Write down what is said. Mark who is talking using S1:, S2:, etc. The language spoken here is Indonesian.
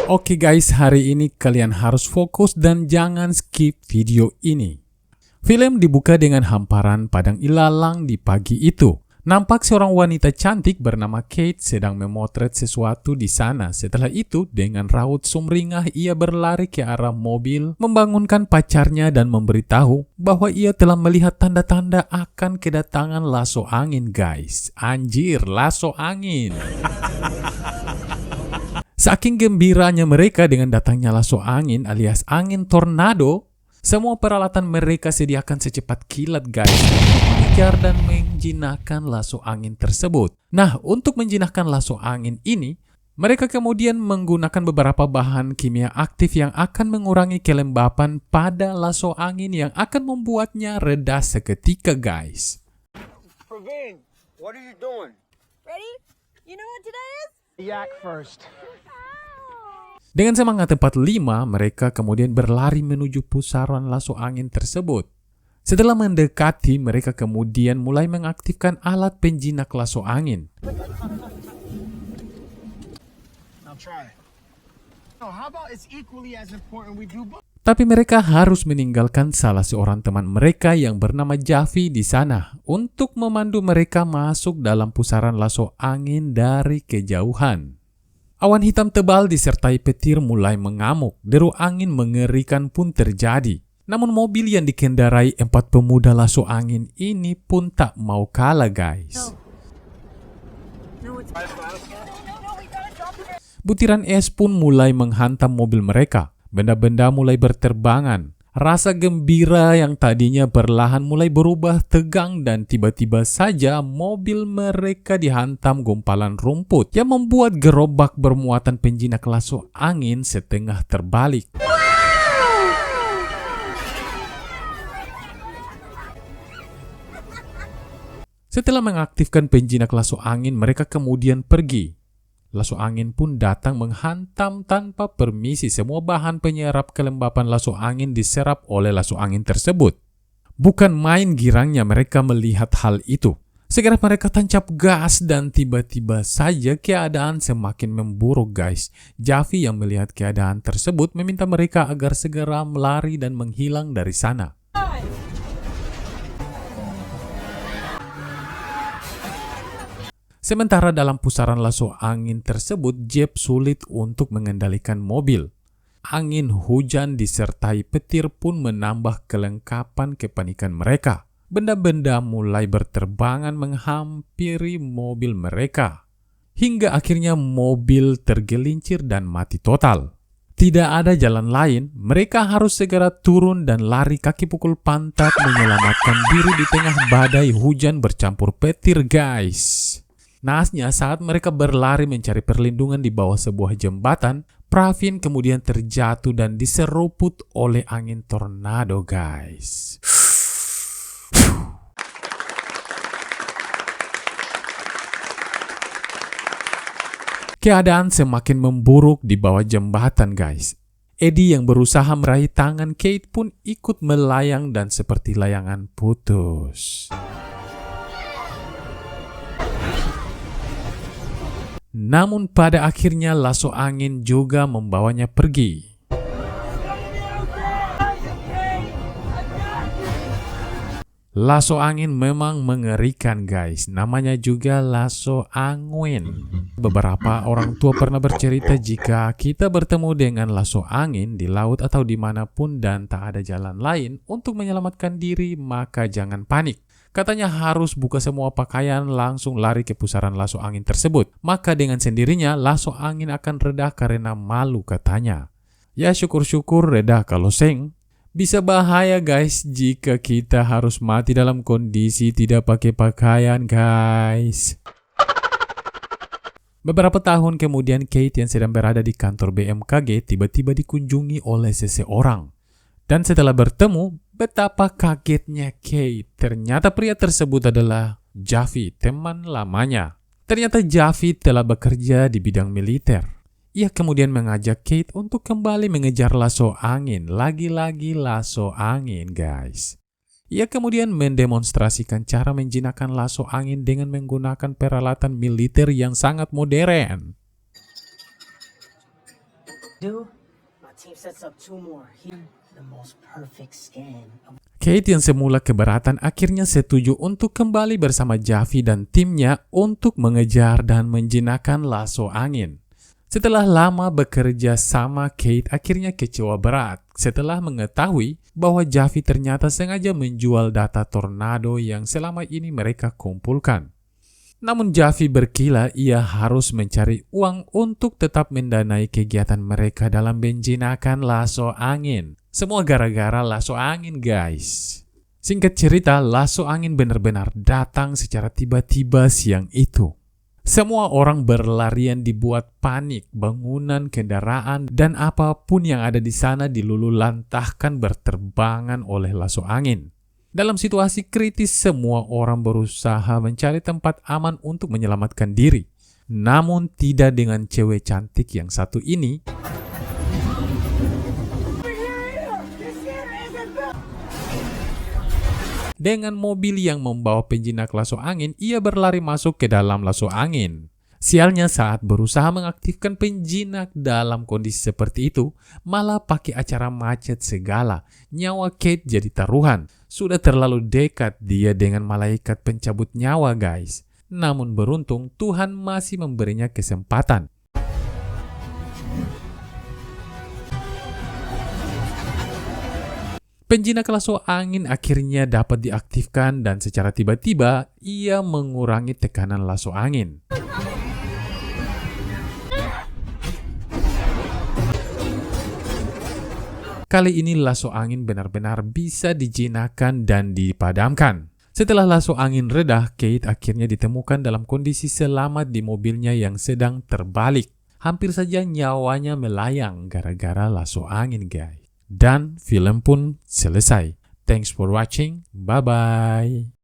S1: Oke guys, hari ini kalian harus fokus dan jangan skip video ini. Film dibuka dengan hamparan padang ilalang di pagi itu. Nampak seorang wanita cantik bernama Kate sedang memotret sesuatu di sana. Setelah itu, dengan raut sumringah ia berlari ke arah mobil, membangunkan pacarnya dan memberitahu bahwa ia telah melihat tanda-tanda akan kedatangan laso angin, guys. Anjir, laso angin. Saking gembiranya mereka dengan datangnya laso angin alias angin tornado, semua peralatan mereka sediakan secepat kilat, guys, untuk mengejar dan menjinakkan laso angin tersebut. Nah, untuk menjinakkan laso angin ini, mereka kemudian menggunakan beberapa bahan kimia aktif yang akan mengurangi kelembapan pada laso angin yang akan membuatnya reda seketika, guys.
S2: Praveen, what are you doing?
S3: Ready? You know what today is?
S2: Yak first.
S1: Dengan semangat 45, mereka kemudian berlari menuju pusaran laso angin tersebut. Setelah mendekati, mereka kemudian mulai mengaktifkan alat penjinak laso angin.
S2: Now try. No, how about it's equally as important we do both?
S1: Tapi mereka harus meninggalkan salah seorang teman mereka yang bernama Javi di sana untuk memandu mereka masuk dalam pusaran laso angin dari kejauhan. Awan hitam tebal disertai petir mulai mengamuk, deru angin mengerikan pun terjadi. Namun mobil yang dikendarai 4 pemuda laso angin ini pun tak mau kalah, guys. Butiran es pun mulai menghantam mobil mereka. Benda-benda mulai berterbangan. Rasa gembira yang tadinya perlahan mulai berubah tegang dan tiba-tiba saja mobil mereka dihantam gumpalan rumput yang membuat gerobak bermuatan penjinak laso angin setengah terbalik. Setelah mengaktifkan penjinak laso angin, mereka kemudian pergi. Laso angin pun datang menghantam tanpa permisi. Semua bahan penyerap kelembapan laso angin diserap oleh laso angin tersebut. Bukan main girangnya mereka melihat hal itu. Segera mereka tancap gas dan tiba-tiba saja keadaan semakin memburuk, guys. Javi yang melihat keadaan tersebut meminta mereka agar segera melari dan menghilang dari sana. Sementara dalam pusaran laso angin tersebut, Jeb sulit untuk mengendalikan mobil. Angin hujan disertai petir pun menambah kelengkapan kepanikan mereka. Benda-benda mulai berterbangan menghampiri mobil mereka. Hingga akhirnya mobil tergelincir dan mati total. Tidak ada jalan lain, mereka harus segera turun dan lari kaki pukul pantat menyelamatkan diri di tengah badai hujan bercampur petir, guys. Naasnya saat mereka berlari mencari perlindungan di bawah sebuah jembatan, Praveen kemudian terjatuh dan diseruput oleh angin tornado, guys. Keadaan semakin memburuk di bawah jembatan, guys. Eddie yang berusaha meraih tangan Kate pun ikut melayang dan seperti layangan putus. Namun pada akhirnya laso angin juga membawanya pergi. Laso angin memang mengerikan, guys. Namanya juga laso angin. Beberapa orang tua pernah bercerita jika kita bertemu dengan laso angin di laut atau dimanapun dan tak ada jalan lain untuk menyelamatkan diri, maka jangan panik. Katanya harus buka semua pakaian, langsung lari ke pusaran laso angin tersebut. Maka dengan sendirinya laso angin akan reda karena malu, katanya. Ya syukur-syukur reda, kalau seng bisa bahaya, guys, jika kita harus mati dalam kondisi tidak pakai pakaian, guys. Beberapa tahun kemudian Kate yang sedang berada di kantor BMKG tiba-tiba dikunjungi oleh seseorang. Dan setelah bertemu, betapa kagetnya Kate. Ternyata pria tersebut adalah Javi, teman lamanya. Ternyata Javi telah bekerja di bidang militer. Ia kemudian mengajak Kate untuk kembali mengejar laso angin. Lagi-lagi laso angin, guys. Ia kemudian mendemonstrasikan cara menjinakkan laso angin dengan menggunakan peralatan militer yang sangat modern.
S2: My team sets up 2 more. The most perfect scan of
S1: Kate yang semula keberatan akhirnya setuju untuk kembali bersama Javi dan timnya untuk mengejar dan menjinakkan lasso angin. Setelah lama bekerja sama, Kate akhirnya kecewa berat setelah mengetahui bahwa Javi ternyata sengaja menjual data tornado yang selama ini mereka kumpulkan. Namun Javi berkila ia harus mencari uang untuk tetap mendanai kegiatan mereka dalam menjinakkan lasso angin. Semua gara-gara lasso angin, guys. Singkat cerita, lasso angin benar-benar datang secara tiba-tiba siang itu. Semua orang berlarian dibuat panik, bangunan, kendaraan, dan apapun yang ada di sana dilululantahkan berterbangan oleh lasso angin. Dalam situasi kritis, semua orang berusaha mencari tempat aman untuk menyelamatkan diri. Namun tidak dengan cewek cantik yang satu ini. Dengan mobil yang membawa penjinak lasso angin, ia berlari masuk ke dalam lasso angin. Sialnya saat berusaha mengaktifkan penjinak dalam kondisi seperti itu, malah pakai acara macet segala. Nyawa Kate jadi taruhan. Sudah terlalu dekat dia dengan malaikat pencabut nyawa, guys. Namun beruntung Tuhan masih memberinya kesempatan. Penjinak lasso angin akhirnya dapat diaktifkan dan secara tiba-tiba ia mengurangi tekanan lasso angin. Kali ini lasso angin benar-benar bisa dijinakkan dan dipadamkan. Setelah lasso angin reda, Kate akhirnya ditemukan dalam kondisi selamat di mobilnya yang sedang terbalik. Hampir saja nyawanya melayang gara-gara lasso angin, guys. Dan film pun selesai. Thanks for watching. Bye-bye.